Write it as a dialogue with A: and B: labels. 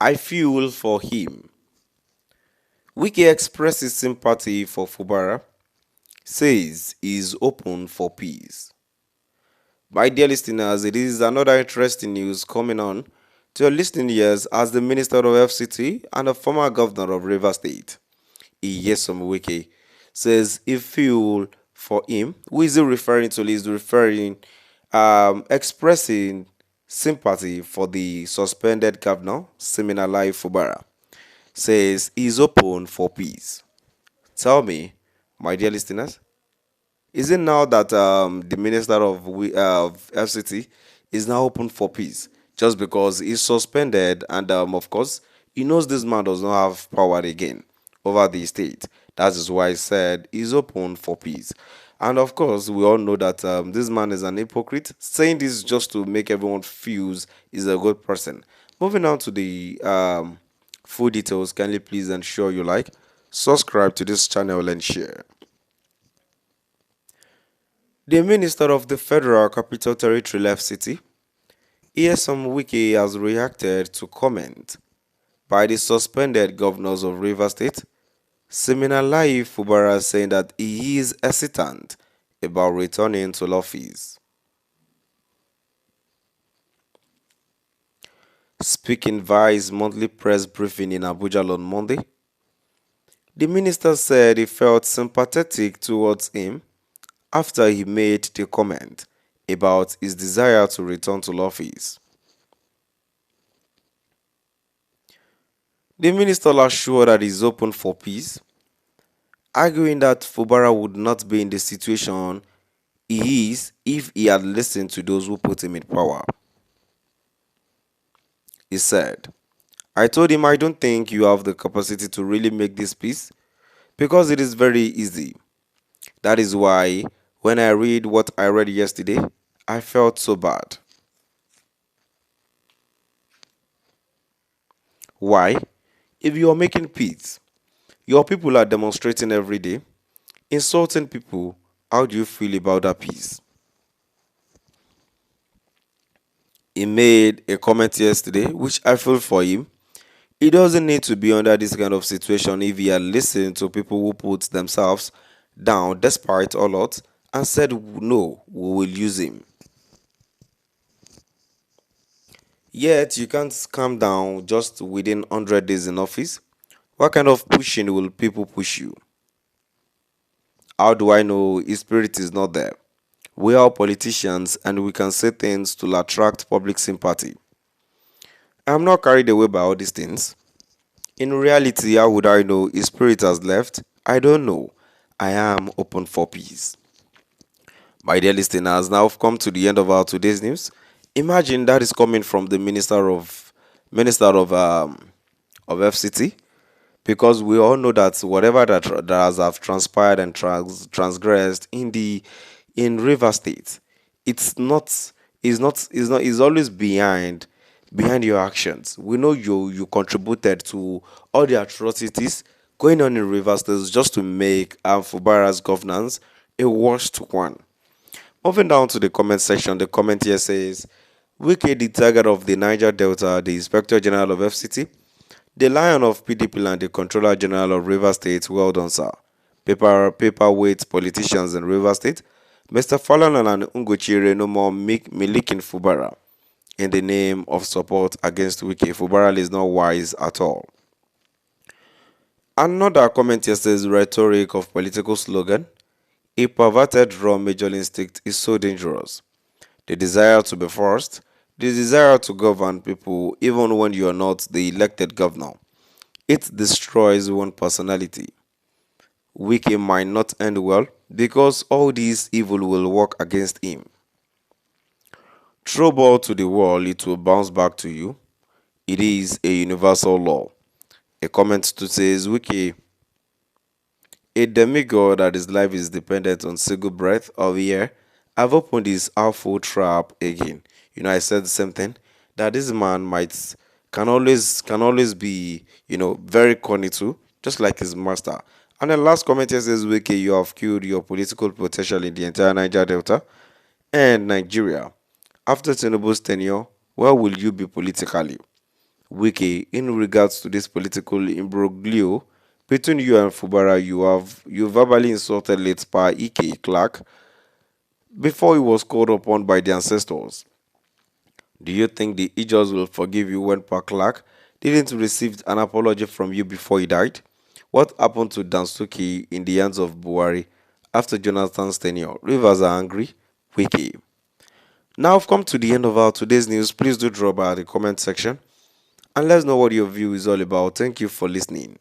A: I feel for him. Wike expresses sympathy for Fubara, says he is open for peace. My dear listeners, it is another interesting news coming on to your listening ears as the Minister of FCT and the former Governor of Rivers State, Iyesom Wike, says he feel for him. Who is he referring to? He's referring, expressing sympathy for the suspended governor, Siminalayi Fubara, says he's open for peace. Tell me, my dear listeners, is it now that the minister of FCT is now open for peace just because he's suspended and of course he knows this man does not have power again over the state. That is why he said he's open for peace. And of course, we all know that this man is an hypocrite, saying this just to make everyone feels he's a good person. Moving on to the full details, kindly please ensure you like, subscribe to this channel and share. The Minister of the Federal Capital Territory left city. Some Wike has reacted to comment by the suspended governors of Rivers State, Siminalayi Fubara, saying that he is hesitant about returning to office. Speaking via his monthly press briefing in Abuja on Monday, the minister said he felt sympathetic towards him after he made the comment about his desire to return to office. The minister assured that he is open for peace, arguing that Fubara would not be in the situation he is if he had listened to those who put him in power. He said, I told him I don't think you have the capacity to really make this peace because it is very easy. That is why when I read what I read yesterday, I felt so bad. Why? If you are making peace, your people are demonstrating every day, insulting people, how do you feel about that peace? He made a comment yesterday, which I feel for him. He doesn't need to be under this kind of situation if he had listened to people who put themselves down despite all odds and said, no, we will use him. Yet, you can't calm down just within 100 days in office. What kind of pushing will people push you? How do I know his spirit is not there? We are politicians and we can say things to attract public sympathy. I'm not carried away by all these things. In reality, how would I know his spirit has left? I don't know. I am open for peace. My dear listeners, now we've come to the end of our today's news. Imagine that is coming from the minister of FCT, because we all know that whatever that has have transpired and transgressed in River State, it's not is always behind your actions. We know you contributed to all the atrocities going on in River State just to make Fubara's governance a worst one. Moving down to the comment section, the comment here says, Wike, the target of the Niger Delta, the Inspector General of FCT, the lion of PDP and the Controller General of River State, well done, sir. Paperweight politicians in River State, Mr. Falana and Ungochire no more miliking Fubara in the name of support against Wike. Fubara is not wise at all. Another comment here says, rhetoric of political slogan, a perverted raw major instinct is so dangerous. The desire to be first, the desire to govern people even when you are not the elected governor. It destroys one personality. Wike might not end well because all this evil will work against him. Throw ball to the wall, it will bounce back to you. It is a universal law. A comment to says, Wike, a demigod that his life is dependent on single breath of air, I've opened his awful trap again. I said the same thing, that this man can always be, very corny too, just like his master. And the last comment here says, Wike, you have killed your political potential in the entire Niger Delta and Nigeria. After Tinubu's tenure, where will you be politically? Wike, in regards to this political imbroglio between you and Fubara, you verbally insulted late Pa Ike Clark before he was called upon by the ancestors. Do you think the Ijos will forgive you when Pa Clark didn't receive an apology from you before he died? What happened to Dansuki in the hands of Buhari after Jonathan's tenure? Rivers are angry. Wiki. Now I've come to the end of our today's news. Please do drop by the comment section and let us know what your view is all about. Thank you for listening.